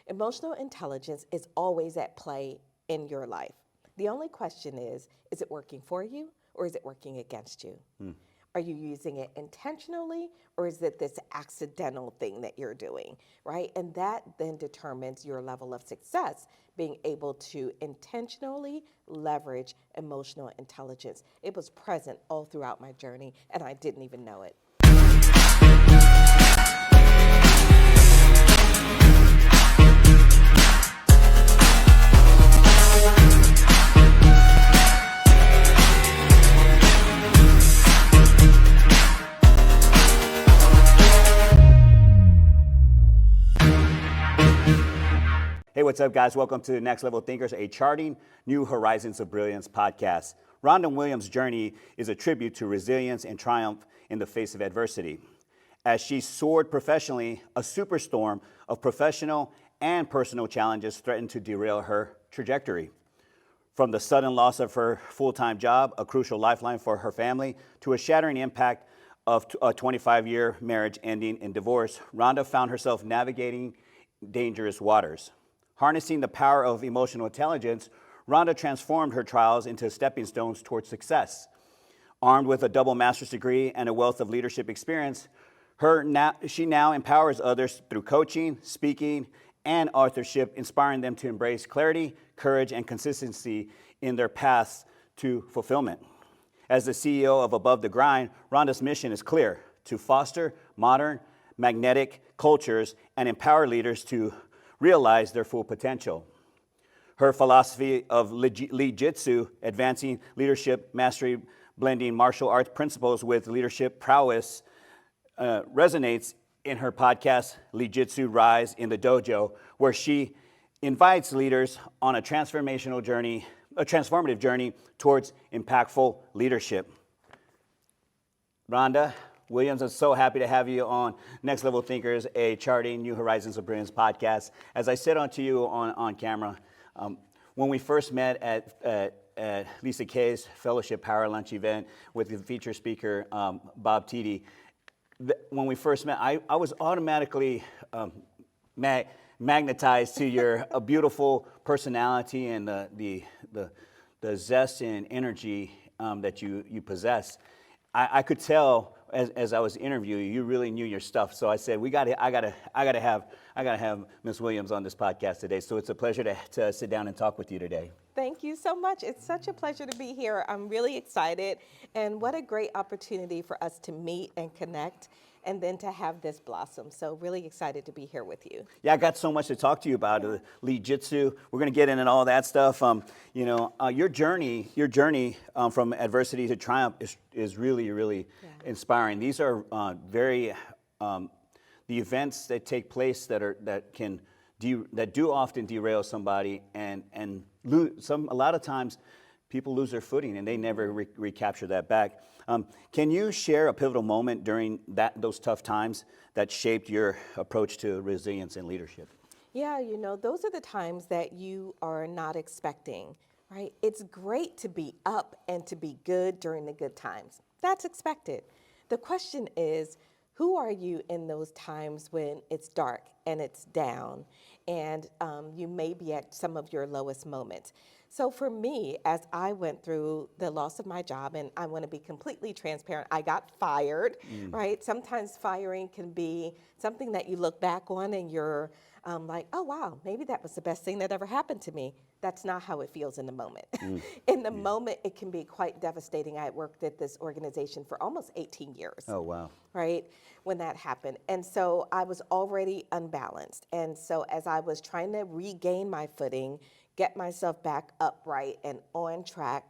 Emotional intelligence is always at play in your life. The only question is it working for you or is it working against you? Are you using it intentionally or is it this accidental thing that you're doing, right? And that then determines your level of success, being able to intentionally leverage emotional intelligence. It was present all throughout my journey and I didn't even know it. Hey, what's up, guys? Welcome to Next Level Thinkers, a Charting New Horizons of Brilliance podcast. Rhonda Williams' journey is a tribute to resilience and triumph in the face of adversity. As she soared professionally, a superstorm of professional and personal challenges threatened to derail her trajectory. From the sudden loss of her full-time job, a crucial lifeline for her family, to a shattering impact of a 25-year marriage ending in divorce, Rhonda found herself navigating dangerous waters. Harnessing the power of emotional intelligence, Rhonda transformed her trials into stepping stones towards success. Armed with a double master's degree and a wealth of leadership experience, she now empowers others through coaching, speaking, and authorship, inspiring them to embrace clarity, courage, and consistency in their paths to fulfillment. As the CEO of Above the Grind, Rhonda's mission is clear: to foster modern, magnetic cultures and empower leaders to realize their full potential. Her philosophy of Lee Jitsu, advancing leadership mastery, blending martial arts principles with leadership prowess, resonates in her podcast, Lee Jitsu Rise in the Dojo, where she invites leaders on a transformative journey towards impactful leadership. Rhonda Williams, I'm so happy to have you on Next Level Thinkers, a Charting New Horizons of Brilliance podcast. As I said to you on camera, when we first met at Lisa Kay's Fellowship Power Lunch event with the featured speaker, Bob Tiede, when we first met, I was automatically magnetized to your beautiful personality and the zest and energy that you possess. I could tell as I was interviewing you really knew your stuff. So I said, I gotta have Ms. Williams on this podcast today. So it's a pleasure to sit down and talk with you today. Thank you so much. It's such a pleasure to be here. I'm really excited, and what a great opportunity for us to meet and connect, and then to have this blossom. So really excited to be here with you. Yeah, I got so much to talk to you about. Lee Jitsu. We're going to get into all that stuff. Your journey from adversity to triumph is really inspiring. These are the events that take place that do often derail somebody, and a lot of times people lose their footing and they never recapture that back. Can you share a pivotal moment during those tough times that shaped your approach to resilience and leadership? Yeah, those are the times that you are not expecting, right? It's great to be up and to be good during the good times. That's expected. The question is, who are you in those times when it's dark and it's down and you may be at some of your lowest moments? So for me, as I went through the loss of my job, and I want to be completely transparent, I got fired, right? Sometimes firing can be something that you look back on and you're like, oh, wow, maybe that was the best thing that ever happened to me. That's not how it feels in the moment. In the moment, it can be quite devastating. I had worked at this organization for almost 18 years. Oh, wow. Right, when that happened. And so I was already unbalanced. And so as I was trying to regain my footing, get myself back upright and on track,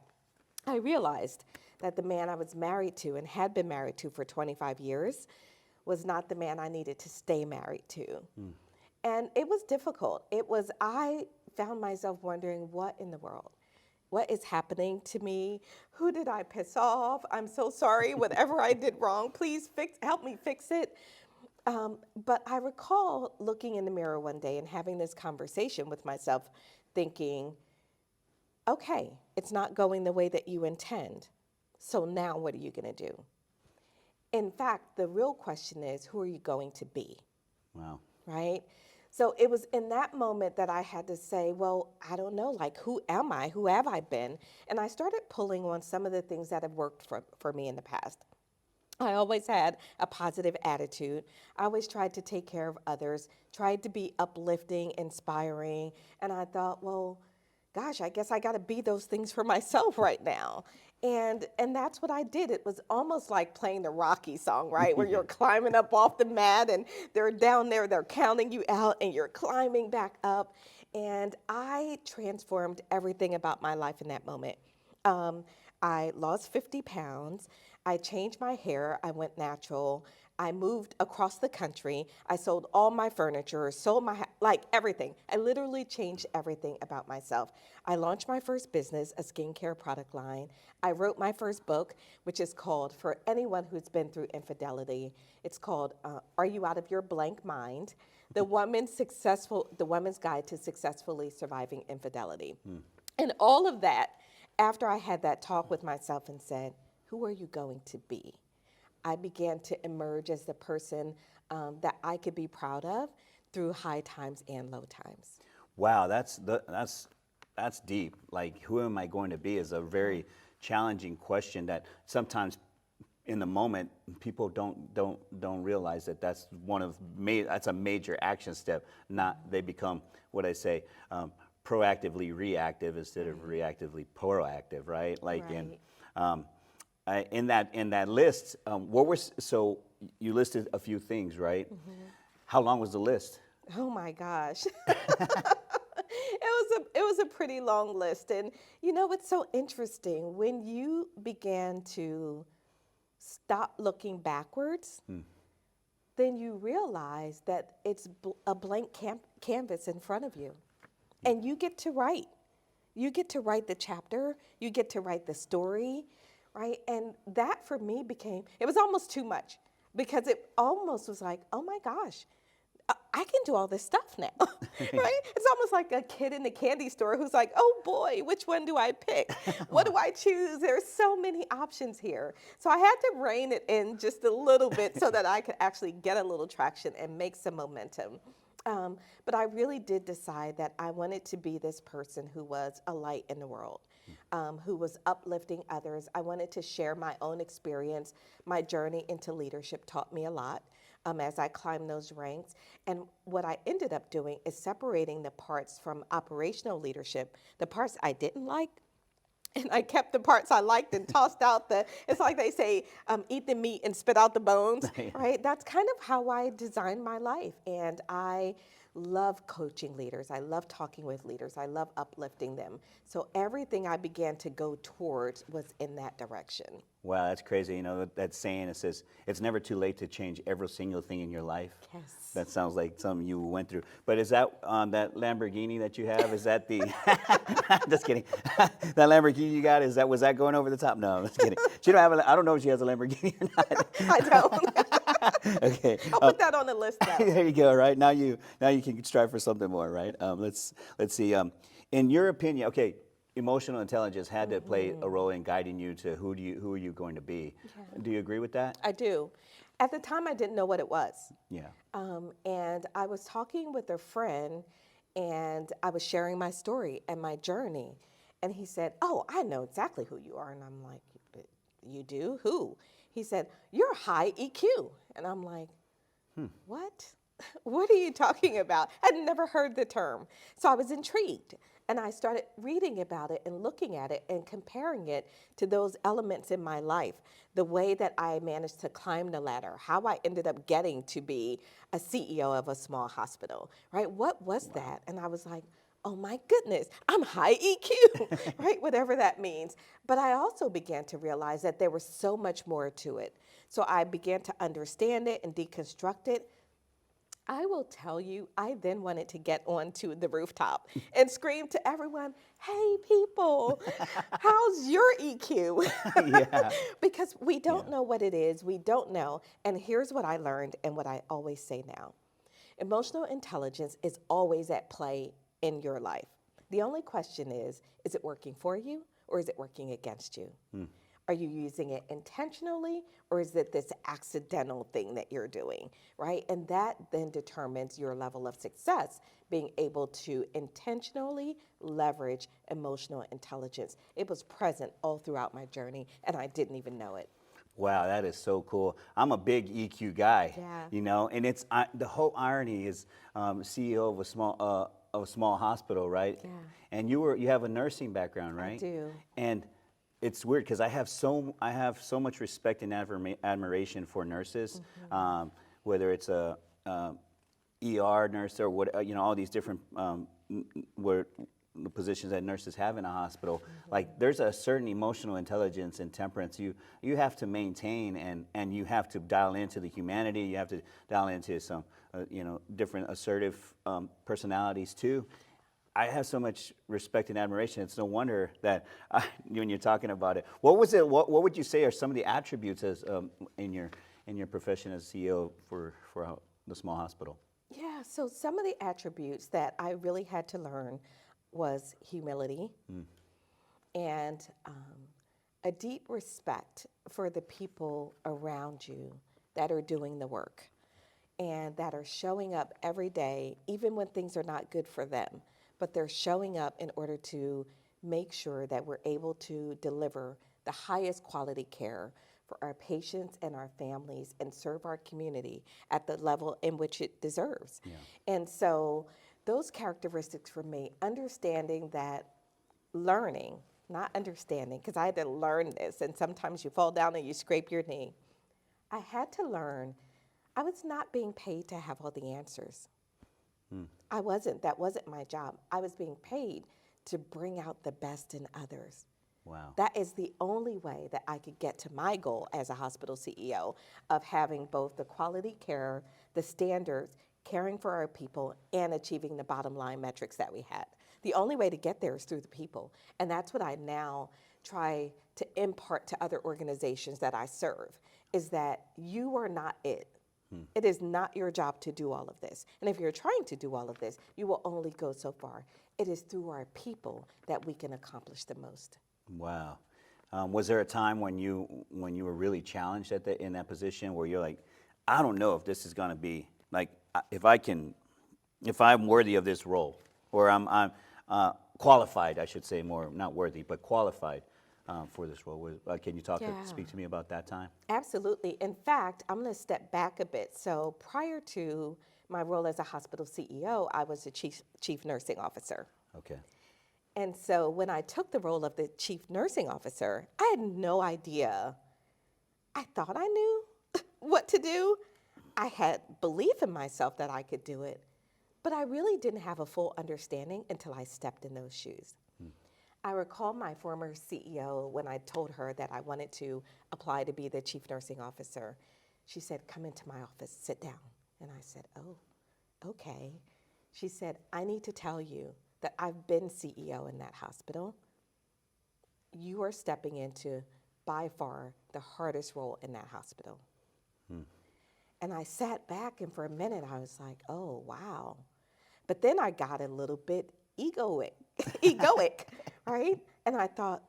I realized that the man I was married to and had been married to for 25 years was not the man I needed to stay married to. And it was difficult. I found myself wondering, what in the world? What is happening to me? Who did I piss off? I'm so sorry. Whatever I did wrong, please help me fix it. But I recall looking in the mirror one day and having this conversation with myself, thinking, okay, it's not going the way that you intend. So now what are you going to do? In fact, the real question is, who are you going to be? Wow. Right? So it was in that moment that I had to say, well, I don't know, like, who am I? Who have I been? And I started pulling on some of the things that have worked for me in the past. I always had a positive attitude. I always tried to take care of others, tried to be uplifting, inspiring. And I thought, well, gosh, I guess I got to be those things for myself right now. And that's what I did. It was almost like playing the Rocky song, right? Where you're climbing up off the mat and they're down there, they're counting you out and you're climbing back up. And I transformed everything about my life in that moment. Um, I lost 50 pounds. I changed my hair. I went natural. I moved across the country. I sold all my furniture, sold like everything. I literally changed everything about myself. I launched my first business, a skincare product line. I wrote my first book, which is called, for anyone who's been through infidelity, it's called Are You Out of Your Blank Mind? The Woman's Guide to Successfully Surviving Infidelity. And all of that, after I had that talk with myself and said, who are you going to be? I began to emerge as the person that I could be proud of through high times and low times. Wow, that's deep. Like, who am I going to be is a very challenging question that sometimes in the moment people don't realize that that's that's a major action step. Not they become what I say proactively reactive instead of reactively proactive, right? Like in that list, so you listed a few things, right? How long was the list? Oh my gosh. It was a pretty long list. And you know what's so interesting? When you began to stop looking backwards, then you realize that it's a blank canvas in front of you. And you get to write. You get to write the chapter, you get to write the story, right? And that for me it was almost too much because it almost was like, oh my gosh, I can do all this stuff now, right? It's almost like a kid in the candy store who's like, oh boy, which one do I pick? What do I choose? There's so many options here. So I had to rein it in just a little bit so that I could actually get a little traction and make some momentum. But I really did decide that I wanted to be this person who was a light in the world, who was uplifting others. I wanted to share my own experience. My journey into leadership taught me a lot as I climbed those ranks. And what I ended up doing is separating the parts from operational leadership, the parts I didn't like, and I kept the parts I liked and tossed out it's like they say, eat the meat and spit out the bones, right? That's kind of how I designed my life. And I love coaching leaders. I love talking with leaders. I love uplifting them. So everything I began to go towards was in that direction. Wow, that's crazy. You know, that saying, it says, it's never too late to change every single thing in your life. Yes. That sounds like something you went through. But is that that Lamborghini that you have, is that the, just kidding. That Lamborghini you got, was that going over the top? No, I'm just kidding. She don't have I don't know if she has a Lamborghini or not. I don't. Okay. I'll put that on the list now. There you go, right? Now you can strive for something more, right? Let's see. In your opinion, okay, emotional intelligence had to play a role in guiding you to who are you going to be. Yeah. Do you agree with that? I do. At the time, I didn't know what it was. Yeah. And I was talking with a friend, and I was sharing my story and my journey. And he said, oh, I know exactly who you are. And I'm like, you do? Who? He said, you're high EQ. And I'm like, what? What are you talking about? I'd never heard the term. So I was intrigued. And I started reading about it and looking at it and comparing it to those elements in my life, the way that I managed to climb the ladder, how I ended up getting to be a CEO of a small hospital, right? What was that? And I was like, oh my goodness, I'm high EQ, right? Whatever that means. But I also began to realize that there was so much more to it. So I began to understand it and deconstruct it. I will tell you, I then wanted to get onto the rooftop and scream to everyone, hey, people, how's your EQ? Yeah. Because we don't know what it is. We don't know. And here's what I learned and what I always say now. Emotional intelligence is always at play in your life. The only question is it working for you or is it working against you? Are you using it intentionally, or is it this accidental thing that you're doing, right? And that then determines your level of success, being able to intentionally leverage emotional intelligence. It was present all throughout my journey, and I didn't even know it. Wow, that is so cool. I'm a big EQ guy, Yeah. and it's the whole irony is CEO of a small hospital, right? Yeah. And you have a nursing background, right? I do. And it's weird because I have so much respect and admiration for nurses, whether it's a ER nurse or what all these different where the positions that nurses have in a hospital. Like there's a certain emotional intelligence and temperance you have to maintain, and you have to dial into the humanity. You have to dial into some different assertive personalities too. I have so much respect and admiration. It's no wonder that when you're talking about it, what was it? What would you say are some of the attributes as in your profession as CEO for the small hospital? Yeah, so some of the attributes that I really had to learn was humility and a deep respect for the people around you that are doing the work and that are showing up every day, even when things are not good for them, but they're showing up in order to make sure that we're able to deliver the highest quality care for our patients and our families and serve our community at the level in which it deserves. Yeah. And so those characteristics for me, understanding that learning, not understanding, because I had to learn this, and sometimes you fall down and you scrape your knee. I had to learn I was not being paid to have all the answers. I wasn't. That wasn't my job. I was being paid to bring out the best in others. Wow. That is the only way that I could get to my goal as a hospital CEO of having both the quality care, the standards, caring for our people, and achieving the bottom line metrics that we had. The only way to get there is through the people. And that's what I now try to impart to other organizations that I serve, is that you are not it. It is not your job to do all of this. And if you're trying to do all of this, you will only go so far. It is through our people that we can accomplish the most. Wow. Was there a time when you were really challenged in that position where you're like, I don't know if this is going to be like if I'm worthy of this role, or I'm qualified, I should say, more not worthy but qualified for this role? Can you speak to me about that time? Absolutely. In fact, I'm going to step back a bit. So prior to my role as a hospital CEO, I was a chief nursing officer. Okay. And so when I took the role of the chief nursing officer, I had no idea. I thought I knew what to do. I had belief in myself that I could do it, but I really didn't have a full understanding until I stepped in those shoes. I recall my former CEO when I told her that I wanted to apply to be the chief nursing officer. She said, "Come into my office, sit down." And I said, "Oh, okay." She said, "I need to tell you that I've been CEO in that hospital. You are stepping into, by far, the hardest role in that hospital." And I sat back, and for a minute, I was like, oh, wow. But then I got a little bit egoic, right? And I thought,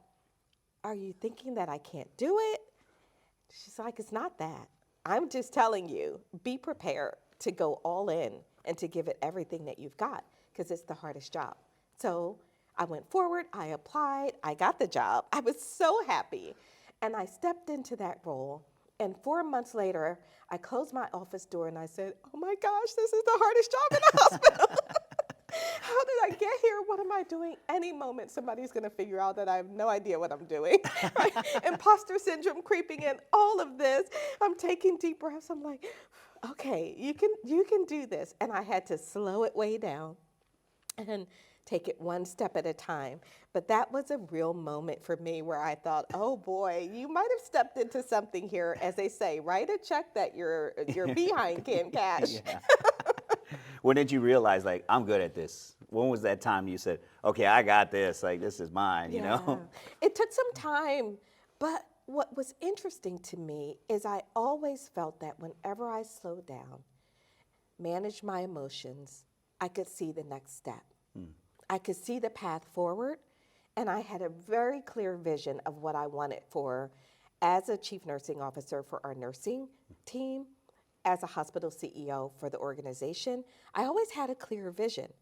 are you thinking that I can't do it? She's like, it's not that. I'm just telling you, be prepared to go all in and to give it everything that you've got, because it's the hardest job. So I went forward, I applied, I got the job. I was so happy. And I stepped into that role. And 4 months later, I closed my office door and I said, oh my gosh, this is the hardest job in the hospital. How did I get here? What am I doing? Any moment, somebody's going to figure out that I have no idea what I'm doing. Right? Imposter syndrome creeping in, all of this. I'm taking deep breaths. I'm like, okay, you can do this. And I had to slow it way down and take it one step at a time. But that was a real moment for me where I thought, oh boy, you might have stepped into something here. As they say, write a check that your behind can't cash. Yeah. When did you realize, like, I'm good at this? When was that time you said, okay, I got this, like, this is mine, you know? It took some time, but what was interesting to me is I always felt that whenever I slowed down, managed my emotions, I could see the next step. I could see the path forward, And I had a very clear vision of what I wanted for as a chief nursing officer for our nursing team, as a hospital CEO for the organization. I always had a clear vision.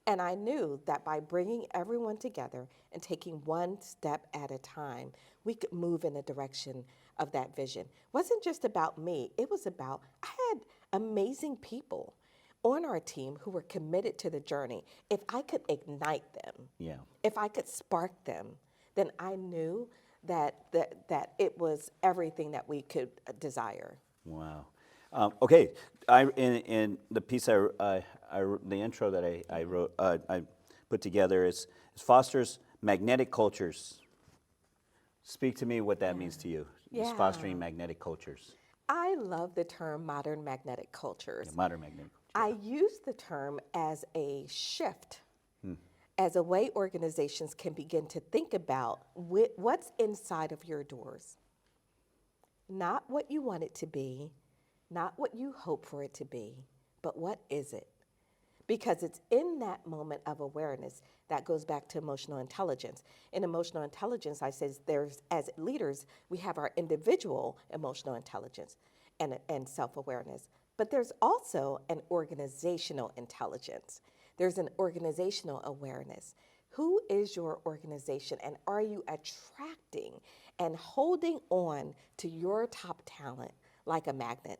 And I knew that by bringing everyone together and taking one step at a time, we could move in the direction of that vision. It wasn't just about me, it was about, I had amazing people on our team who were committed to the journey. If I could ignite them, Yeah. if I could spark them, then I knew that it was everything that we could desire. Wow. Okay, in the piece the intro that I wrote, I put together is fosters magnetic cultures. Speak to me what that means to you. It's Yeah. fostering magnetic cultures. I love the term modern magnetic cultures. Yeah, modern magnetic cultures. I use the term as a shift, as a way organizations can begin to think about what's inside of your doors. Not what you want it to be, not what you hope for it to be, but what is it? Because it's in that moment of awareness that goes back to emotional intelligence. In emotional intelligence, I says as leaders, we have our individual emotional intelligence and self-awareness, but there's also an organizational intelligence. There's an organizational awareness. Who is your organization, and are you attracting and holding on to your top talent like a magnet,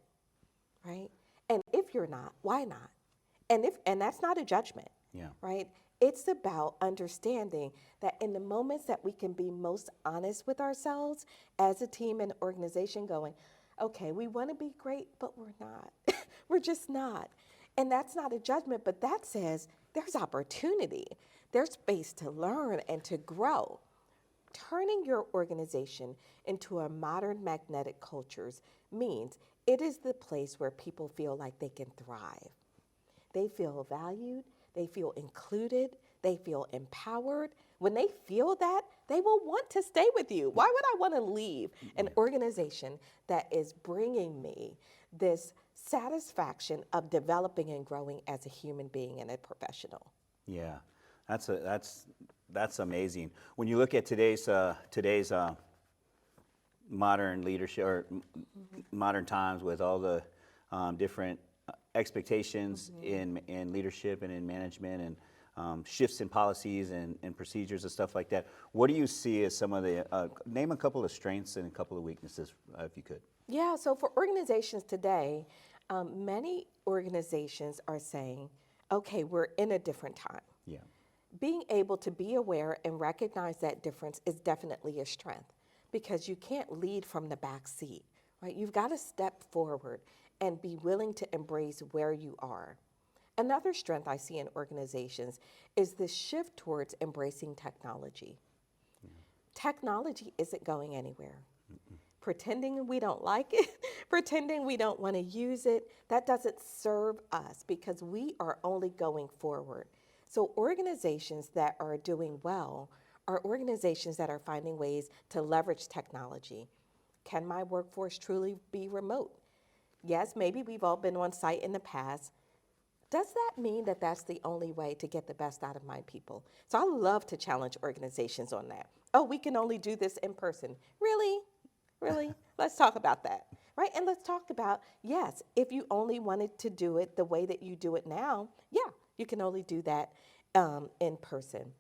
right? And if you're not, why not? And that's not a judgment, Yeah. right? It's about understanding that in the moments that we can be most honest with ourselves as a team and organization, going, okay, we want to be great, but we're not. We're just not. And that's not a judgment, but that says there's opportunity. There's space to learn and to grow. Turning your organization into a modern magnetic cultures means it is the place where people feel like they can thrive. They feel valued, they feel included, they feel empowered. When they feel that, they will want to stay with you. Why would I want to leave an organization that is bringing me this satisfaction of developing and growing as a human being and a professional? Yeah, that's amazing. When you look at today's modern leadership or modern times with all the different expectations in leadership and in management and shifts in policies and procedures and stuff like that, what do you see as some of the name a couple of strengths and a couple of weaknesses, if you could? Yeah, so for organizations today, many organizations are saying, okay, we're in a different time. Yeah. Being able to be aware and recognize that difference is definitely a strength, because you can't lead from the back seat, right? You've got to step forward and be willing to embrace where you are. Another strength I see in organizations is the shift towards embracing technology. Technology isn't going anywhere. Pretending we don't like it, pretending we don't want to use it, that doesn't serve us, because we are only going forward. So organizations that are doing well are organizations that are finding ways to leverage technology. Can my workforce truly be remote? Yes, maybe we've all been on site in the past. Does that mean that that's the only way to get the best out of my people? So I love to challenge organizations on that. Oh, we can only do this in person. Really? Really? Let's talk about that, right? And let's talk about, yes, if you only wanted to do it the way that you do it now, yeah, you can only do that in person.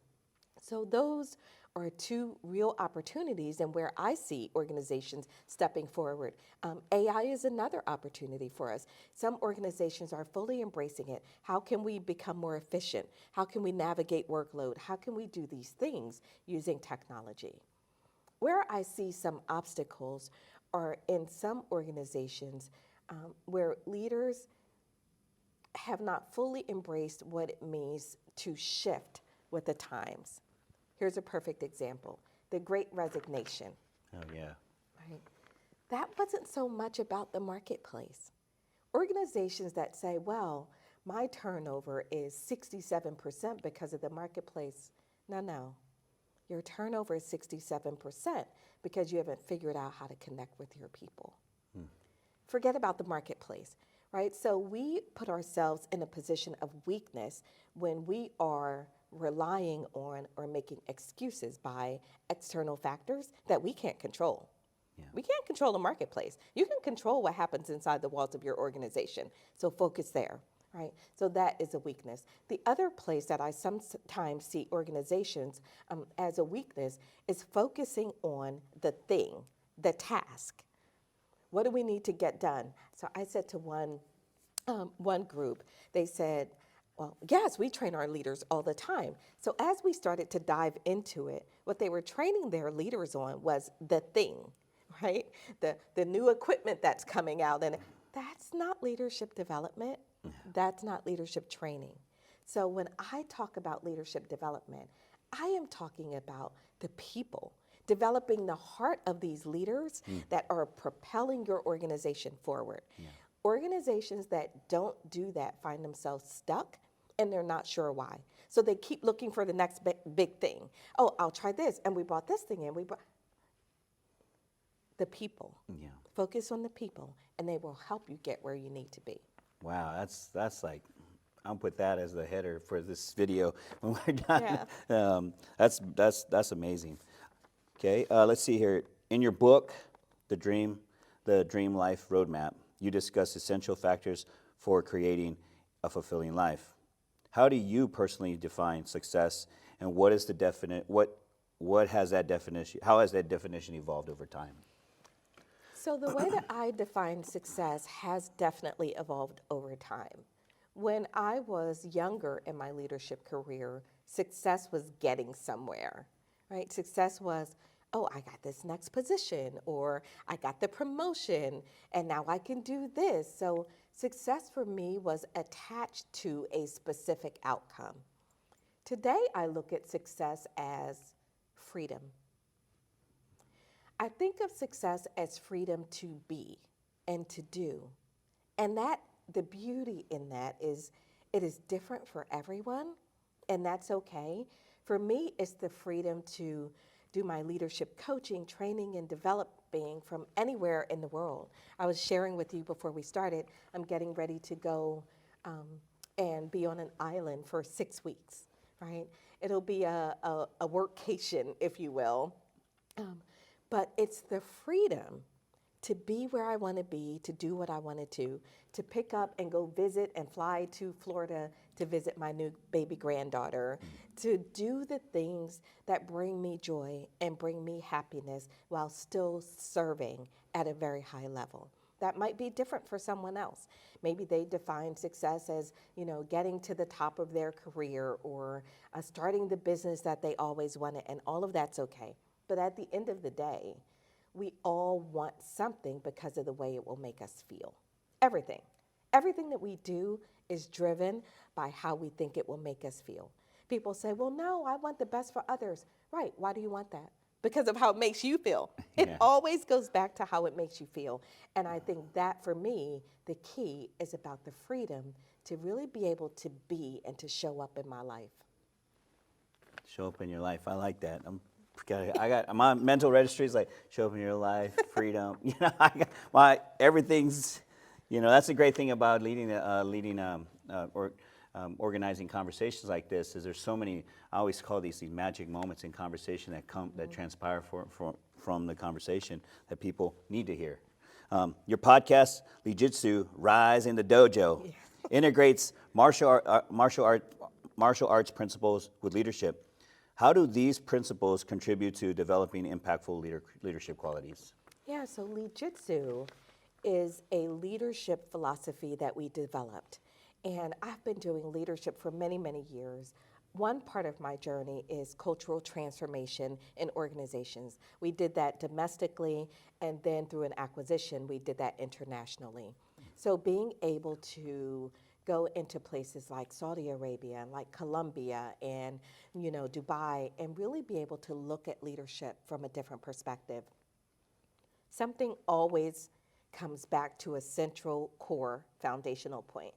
So those are two real opportunities, and where I see organizations stepping forward. AI is another opportunity for us. Some organizations are fully embracing it. How can we become more efficient? How can we navigate workload? How can we do these things using technology? Where I see some obstacles are in some organizations where leaders have not fully embraced what it means to shift with the times. Here's a perfect example: the Great Resignation. Oh, yeah. Right? That wasn't so much about the marketplace. Organizations that say, well, my turnover is 67% because of the marketplace. No. Your turnover is 67% because you haven't figured out how to connect with your people. Forget about the marketplace, right? So we put ourselves in a position of weakness when we are relying on or making excuses by external factors that we can't control. Yeah. We can't control the marketplace. You can control what happens inside the walls of your organization. So focus there, right? So that is a weakness. The other place that I sometimes see organizations as a weakness is focusing on the thing, the task. What do we need to get done? So I said to one group, they said, well, yes, we train our leaders all the time. So as we started to dive into it, what they were training their leaders on was the thing, right? The new equipment that's coming out. And that's not leadership development. That's not leadership training. So when I talk about leadership development, I am talking about the people, developing the heart of these leaders that are propelling your organization forward. Yeah. Organizations that don't do that find themselves stuck and they're not sure why. So they keep looking for the next big thing. Oh, I'll try this. And we brought this thing in. We brought the people. Yeah. Focus on the people and they will help you get where you need to be. Wow, that's like, I'll put that as the header for this video when we're done. Yeah. That's amazing. Okay, let's see here. In your book, The Dream Life Roadmap, you discuss essential factors for creating a fulfilling life. How do you personally define success, and what is the what has that definition? How has that definition evolved over time? So the way that I define success has definitely evolved over time. When I was younger in my leadership career, success was getting somewhere, right? Success was, oh, I got this next position, or I got the promotion, and now I can do this. So success for me was attached to a specific outcome. Today, I look at success as freedom. I think of success as freedom to be and to do. And that the beauty in that is it is different for everyone, and that's okay. For me, it's the freedom to do my leadership coaching, training, and developing from anywhere in the world. I was sharing with you before we started, I'm getting ready to go and be on an island for 6 weeks, right? It'll be a workcation, if you will. But it's the freedom to be where I want to be, to do what I want to pick up and go visit and fly to Florida to visit my new baby granddaughter, to do the things that bring me joy and bring me happiness while still serving at a very high level. That might be different for someone else. Maybe they define success as, getting to the top of their career or starting the business that they always wanted, and all of that's okay. But at the end of the day, we all want something because of the way it will make us feel. Everything. Everything that we do is driven by how we think it will make us feel. People say, well, no, I want the best for others. Right, why do you want that? Because of how it makes you feel. It always goes back to how it makes you feel. And I think that, for me, the key is about the freedom to really be able to be and to show up in my life. Show up in your life. I like that. I got my mental registry is like show up in your life, freedom. I got everything's. That's the great thing about organizing conversations like this is there's so many. I always call these magic moments in conversation that transpire from the conversation that people need to hear. Your podcast, Jiu-Jitsu, Rise in the Dojo, integrates martial arts principles with leadership. How do these principles contribute to developing impactful leadership qualities? Yeah, so Jiu-Jitsu is a leadership philosophy that we developed. And I've been doing leadership for many, many years. One part of my journey is cultural transformation in organizations. We did that domestically, and then through an acquisition, we did that internationally. So being able to go into places like Saudi Arabia, like Colombia, and Dubai, and really be able to look at leadership from a different perspective. Something always comes back to a central core foundational point.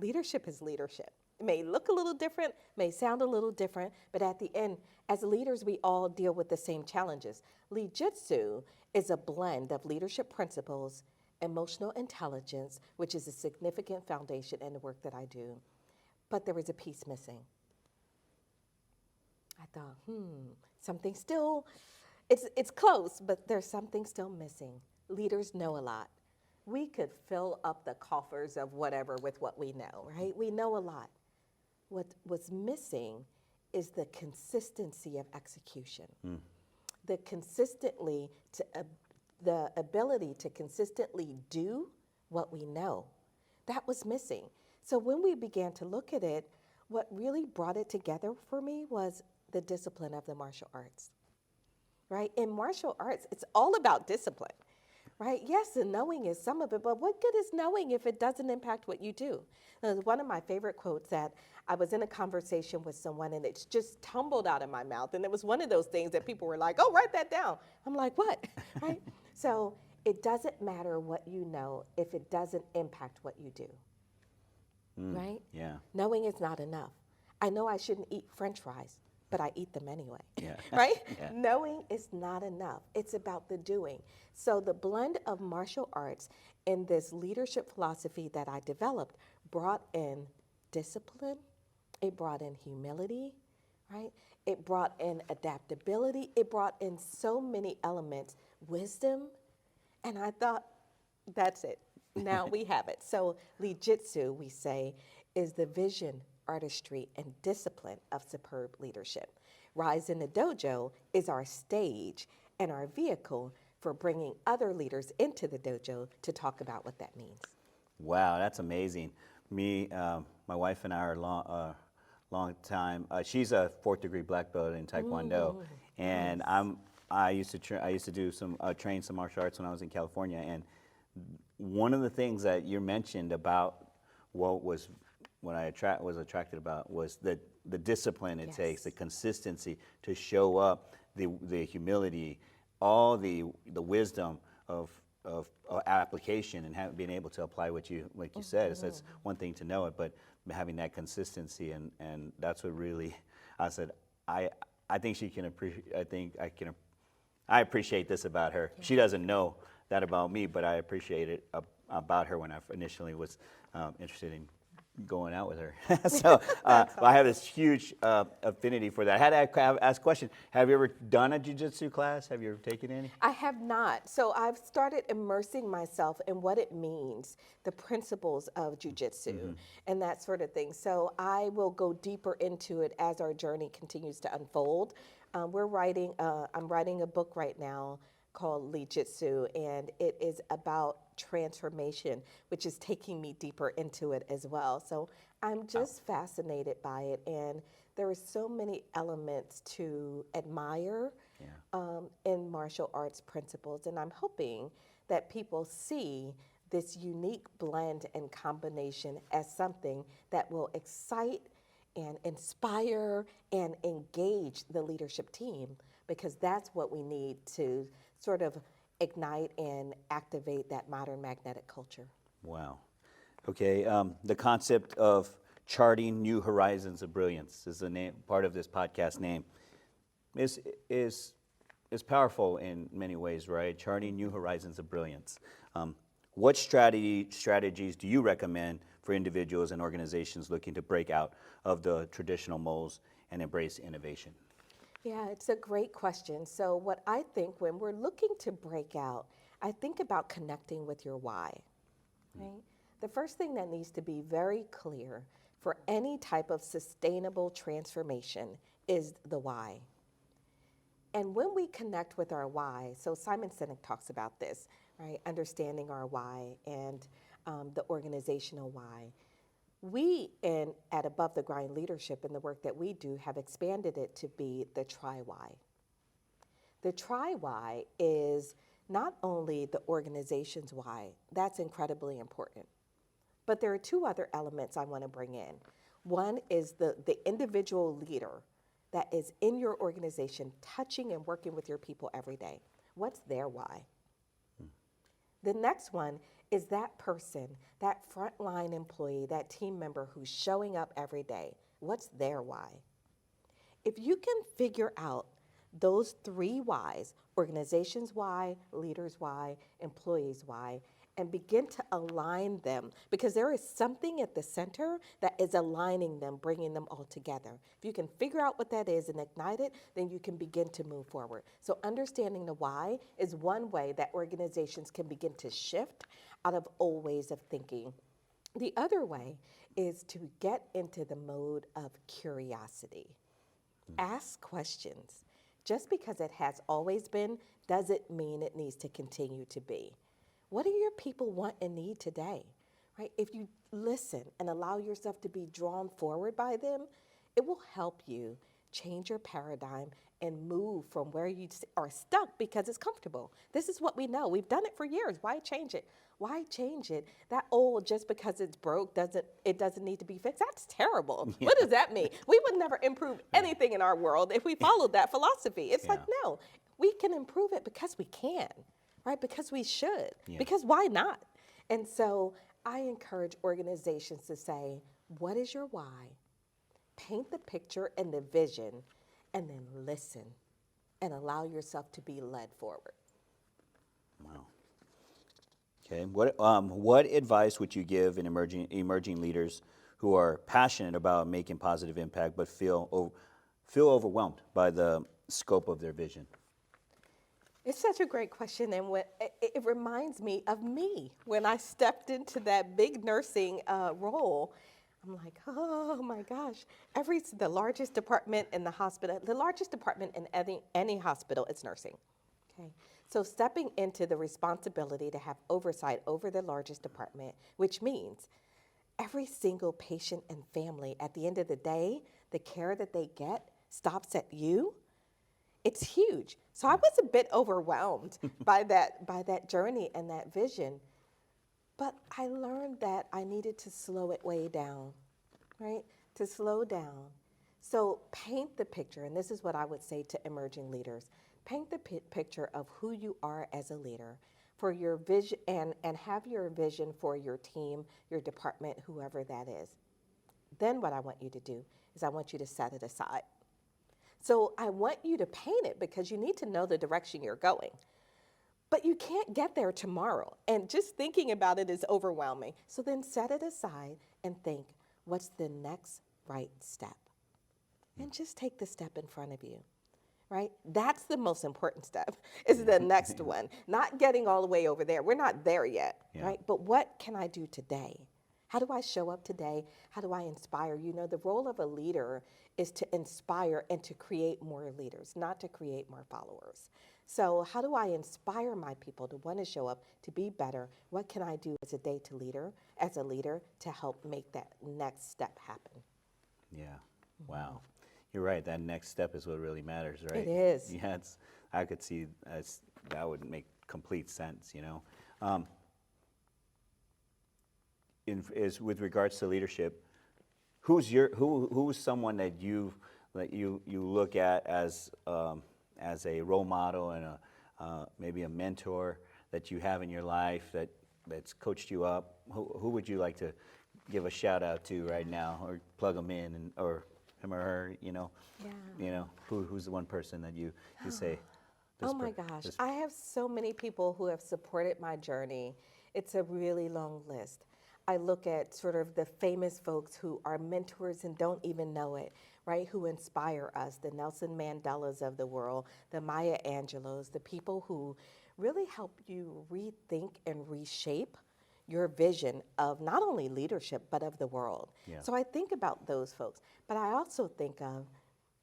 Leadership is leadership. It may look a little different, may sound a little different, but at the end, as leaders, we all deal with the same challenges. Jiu-Jitsu is a blend of leadership principles, emotional intelligence, which is a significant foundation in the work that I do. But there is a piece missing. thought, something still, it's close, but there's something still missing. Leaders know a lot. We could fill up the coffers of whatever with what we know, right? We know a lot. What was missing is the consistency of execution. The the ability to consistently do what we know. That was missing. So when we began to look at it, what really brought it together for me was the discipline of the martial arts, right? In martial arts, it's all about discipline, right? Yes, the knowing is some of it, but what good is knowing if it doesn't impact what you do? One of my favorite quotes that I was in a conversation with someone and it's just tumbled out of my mouth. And it was one of those things that people were like, oh, write that down. I'm like, what, right? So it doesn't matter what you know if it doesn't impact what you do, right? Yeah. Knowing is not enough. I know I shouldn't eat French fries, but I eat them anyway, Yeah. right? Yeah. Knowing is not enough. It's about the doing. So the blend of martial arts and this leadership philosophy that I developed brought in discipline, it brought in humility, right? It brought in adaptability. It brought in so many elements, wisdom, and I thought, that's it. Now we have it. So Lee-Jitsu, we say, is the vision, artistry, and discipline of superb leadership. Rise in the Dojo is our stage and our vehicle for bringing other leaders into the dojo to talk about what that means. Wow, that's amazing. My wife and I are long time. She's a 4th degree black belt in Taekwondo, and nice. I used to do train some martial arts when I was in California. And one of the things that you mentioned about what I was attracted about was the discipline it takes, the consistency to show up, the humility, all the wisdom of application and being able to apply what you said. So it's one thing to know it, but having that consistency and that's what really I said. I think she can appreciate. I appreciate this about her. Yeah. She doesn't know that about me, but I appreciate it about her when I initially was interested in going out with her. So I have this huge affinity for that. I had to ask a question. Have you ever done a jiu-jitsu class? Have you ever taken any? I have not. So I've started immersing myself in what it means, the principles of jiu-jitsu and that sort of thing. So I will go deeper into it as our journey continues to unfold. I'm writing a book right now called Lee-Jitsu, and it is about transformation, which is taking me deeper into it as well. So I'm just fascinated by it, and there are so many elements to admire in martial arts principles, and I'm hoping that people see this unique blend and combination as something that will excite and inspire and engage the leadership team, because that's what we need to sort of ignite and activate that modern magnetic culture. Wow. Okay, the concept of charting new horizons of brilliance is the name, part of this podcast name. Is powerful in many ways, right? Charting new horizons of brilliance. What strategies do you recommend for individuals and organizations looking to break out of the traditional molds and embrace innovation? Yeah, it's a great question. So what I think when we're looking to break out, I think about connecting with your why, right? The first thing that needs to be very clear for any type of sustainable transformation is the why. And when we connect with our why, so Simon Sinek talks about this, right? Understanding our why and the organizational why. We at Above the Grind Leadership and the work that we do have expanded it to be the try-why. The try-why is not only the organization's why, that's incredibly important, but there are two other elements I want to bring in. One is the individual leader that is in your organization touching and working with your people every day. What's their why? The next one is that person, that frontline employee, that team member who's showing up every day. What's their why? If you can figure out those three whys, organization's why, leader's why, employee's why, and begin to align them, because there is something at the center that is aligning them, bringing them all together. If you can figure out what that is and ignite it, then you can begin to move forward. So understanding the why is one way that organizations can begin to shift out of old ways of thinking. The other way is to get into the mode of curiosity. Ask questions. Just because it has always been doesn't mean it needs to continue to be. What do your people want and need today? Right? If you listen and allow yourself to be drawn forward by them, it will help you change your paradigm and move from where you are stuck because it's comfortable. This is what we know. We've done it for years. Why change it? Why change it? That old, just because it's broke, doesn't need to be fixed. That's terrible. Yeah. What does that mean? We would never improve anything in our world if we followed that philosophy. It's like, no, we can improve it because we can, right? Because we should, because why not? And so I encourage organizations to say, what is your why? Paint the picture and the vision, and then listen and allow yourself to be led forward. Wow. Okay. What advice would you give in emerging leaders who are passionate about making positive impact but feel overwhelmed by the scope of their vision? It's such a great question, and it reminds me of me when I stepped into that big nursing role. I'm like, oh my gosh, the largest department in the hospital, the largest department in any hospital is nursing, okay? So stepping into the responsibility to have oversight over the largest department, which means every single patient and family, at the end of the day, the care that they get stops at you. It's huge. So I was a bit overwhelmed by that journey and that vision. But I learned that I needed to slow it way down, right? To slow down. So paint the picture, and this is what I would say to emerging leaders. Paint the picture of who you are as a leader for your vision, and have your vision for your team, your department, whoever that is. Then what I want you to do is I want you to set it aside. So I want you to paint it because you need to know the direction you're going. But you can't get there tomorrow, and just thinking about it is overwhelming. So then set it aside and think, what's the next right step? And just take the step in front of you, right? That's the most important step, is the next one. Not getting all the way over there. We're not there yet, right? But what can I do today? How do I show up today? How do I inspire? You know, the role of a leader is to inspire and to create more leaders, not to create more followers. So how do I inspire my people to want to show up, to be better? What can I do as a leader to help make that next step happen? Yeah. Wow. You're right. That next step is what really matters, right? It is. Yeah. I could see that would make complete sense, you know. With regards to leadership, who's someone that you look at as a role model and maybe a mentor that you have in your life that's coached you up? Who would you like to give a shout out to right now, or plug them in, or him or her? You know, who's the one person that you say? Oh my gosh, I have so many people who have supported my journey. It's a really long list. I look at sort of the famous folks who are mentors and don't even know it, right? Who inspire us, the Nelson Mandelas of the world, the Maya Angelos, the people who really help you rethink and reshape your vision of not only leadership, but of the world. Yeah. So I think about those folks, but I also think of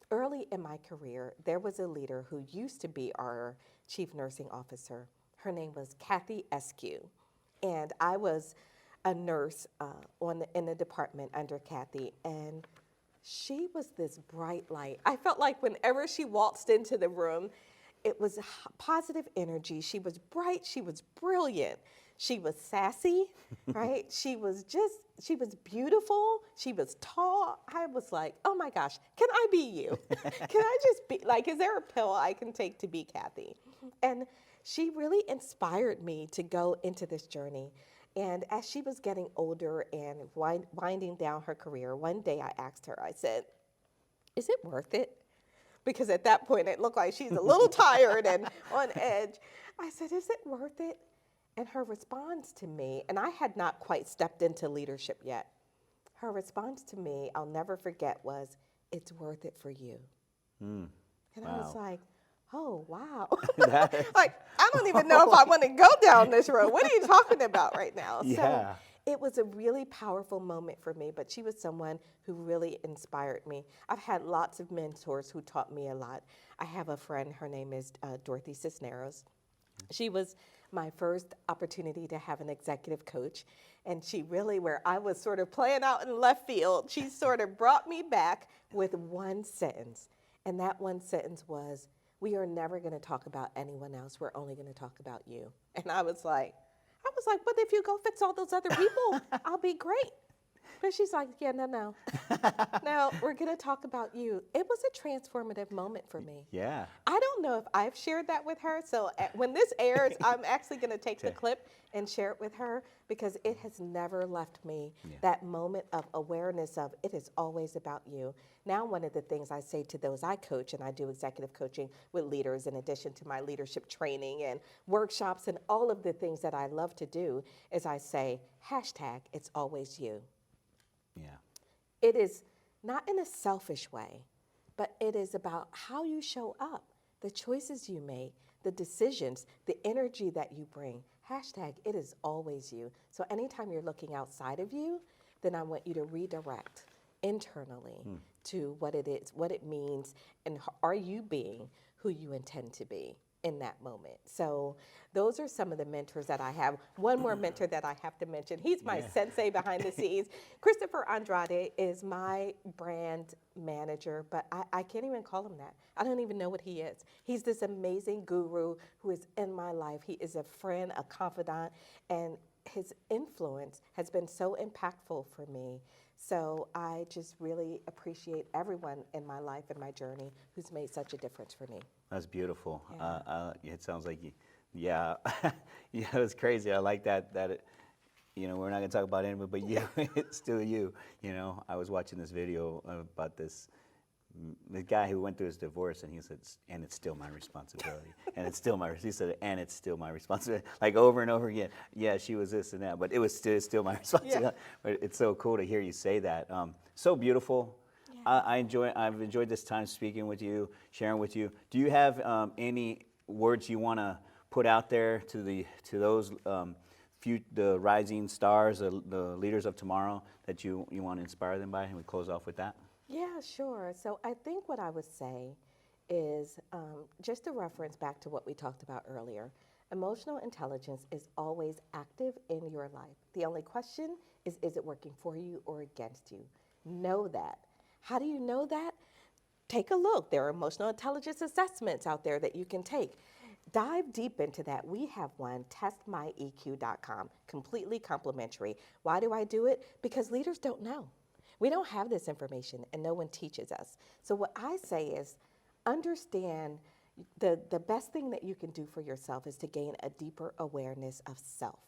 early in my career, there was a leader who used to be our chief nursing officer. Her name was Kathy Eskew, and I was a nurse in the department under Kathy, and she was this bright light. I felt like whenever she waltzed into the room, it was positive energy. She was bright, she was brilliant, she was sassy, right? She was beautiful, she was tall. I was like, oh my gosh, can I be you? Can I just be, like, is there a pill I can take to be Kathy? And she really inspired me to go into this journey. And as she was getting older and winding down her career, one day I asked her, I said, is it worth it? Because at that point it looked like she's a little tired and on edge. I said, is it worth it? And her response to me, and I had not quite stepped into leadership yet, her response to me, I'll never forget, was, "It's worth it for you." And I was Wow. like, oh, wow. That is- Like, I don't even know if I want to go down this road. What are you talking about right now? So Yeah. it was a really powerful moment for me, but she was someone who really inspired me. I've had lots of mentors who taught me a lot. I have a friend, her name is Dorothy Cisneros. She was my first opportunity to have an executive coach. And she really, where I was sort of playing out in left field, she sort of brought me back with one sentence. And that one sentence was, "We are never going to talk about anyone else. We're only going to talk about you." And but if you go fix all those other people, I'll be great. But she's like, "Yeah, no. No, we're going to talk about you." It was a transformative moment for me. Yeah. I don't know if I've shared that with her. So when this airs, I'm actually going to take the clip and share it with her, because it has never left me, that moment of awareness of it is always about you. Now, one of the things I say to those I coach, and I do executive coaching with leaders in addition to my leadership training and workshops and all of the things that I love to do, is I say, hashtag, it's always you. Yeah. It is not in a selfish way, but it is about how you show up, the choices you make, the decisions, the energy that you bring. Hashtag, it is always you. So anytime you're looking outside of you, then I want you to redirect internally to what it is, what it means, and are you being who you intend to be in that moment. So those are some of the mentors that I have. One more mentor that I have to mention, he's my sensei behind the scenes. Christopher Andrade is my brand manager, but I can't even call him that. I don't even know what he is. He's this amazing guru who is in my life. He is a friend, a confidant, and his influence has been so impactful for me. So I just really appreciate everyone in my life and my journey who's made such a difference for me. That's beautiful. Yeah. It sounds like yeah, yeah, it's crazy. I like that. We're not gonna talk about anyone, but you, it's still you. I was watching this video about this guy who went through his divorce, and he said, "And it's still my responsibility." And it's still he said, "And it's still my responsibility," like over and over again. Yeah, she was this and that, but it was still my responsibility. But it's so cool to hear you say that. So beautiful. I've enjoyed this time speaking with you, sharing with you. Do you have any words you want to put out there to those the rising stars, the leaders of tomorrow, that you want to inspire them by? And we close off with that. Yeah, sure. So I think what I would say is just to reference back to what we talked about earlier. Emotional intelligence is always active in your life. The only question is it working for you or against you? Know that. How do you know that? Take a look. There are emotional intelligence assessments out there that you can take. Dive deep into that. We have one, testmyeq.com, completely complimentary. Why do I do it? Because leaders don't know. We don't have this information, and no one teaches us. So what I say is understand the best thing that you can do for yourself is to gain a deeper awareness of self,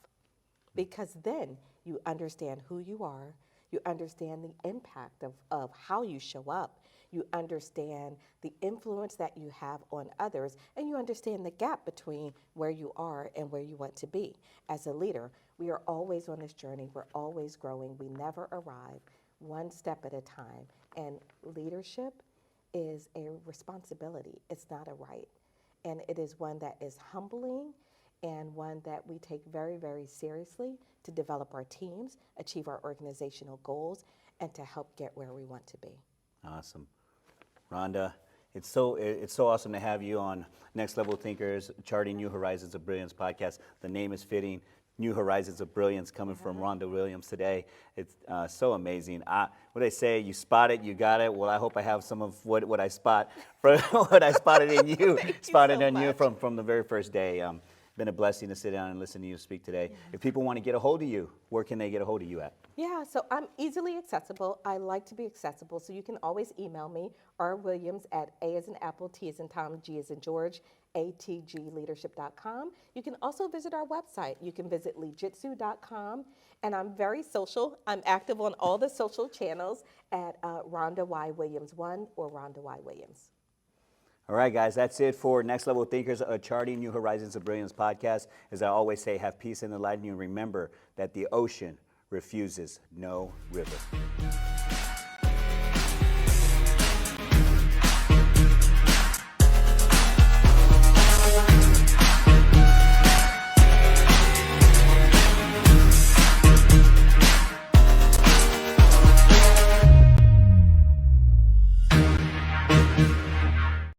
because then you understand who you are, you understand the impact of how you show up, you understand the influence that you have on others, and you understand the gap between where you are and where you want to be. As a leader, we are always on this journey, we're always growing, we never arrive, one step at a time. And leadership is a responsibility, it's not a right. And it is one that is humbling and one that we take very, very seriously to develop our teams, achieve our organizational goals, and to help get where we want to be. Awesome. Rhonda, it's so awesome to have you on Next Level Thinkers, Charting New Horizons of Brilliance podcast. The name is fitting. New Horizons of Brilliance coming from Rhonda Williams today. It's so amazing. What they say, you spot it, you got it. Well, I hope I have some of what I spot from what I spotted in you, spotted in you from the very first day. Been a blessing to sit down and listen to you speak today. Yeah. If people want to get a hold of you, where can they get a hold of you at? Yeah, so I'm easily accessible. I like to be accessible, so you can always email me, rwilliams at A as in Apple, T as in Tom, G as in George, atgleadership.com. You can also visit our website. You can visit legitsu.com, and I'm very social. I'm active on all the social channels at Rhonda Y. Williams 1 or Rhonda Y. Williams. All right, guys, that's it for Next Level Thinkers, a Charting New Horizons of Brilliance podcast. As I always say, have peace in the light, and you remember that the ocean refuses no river.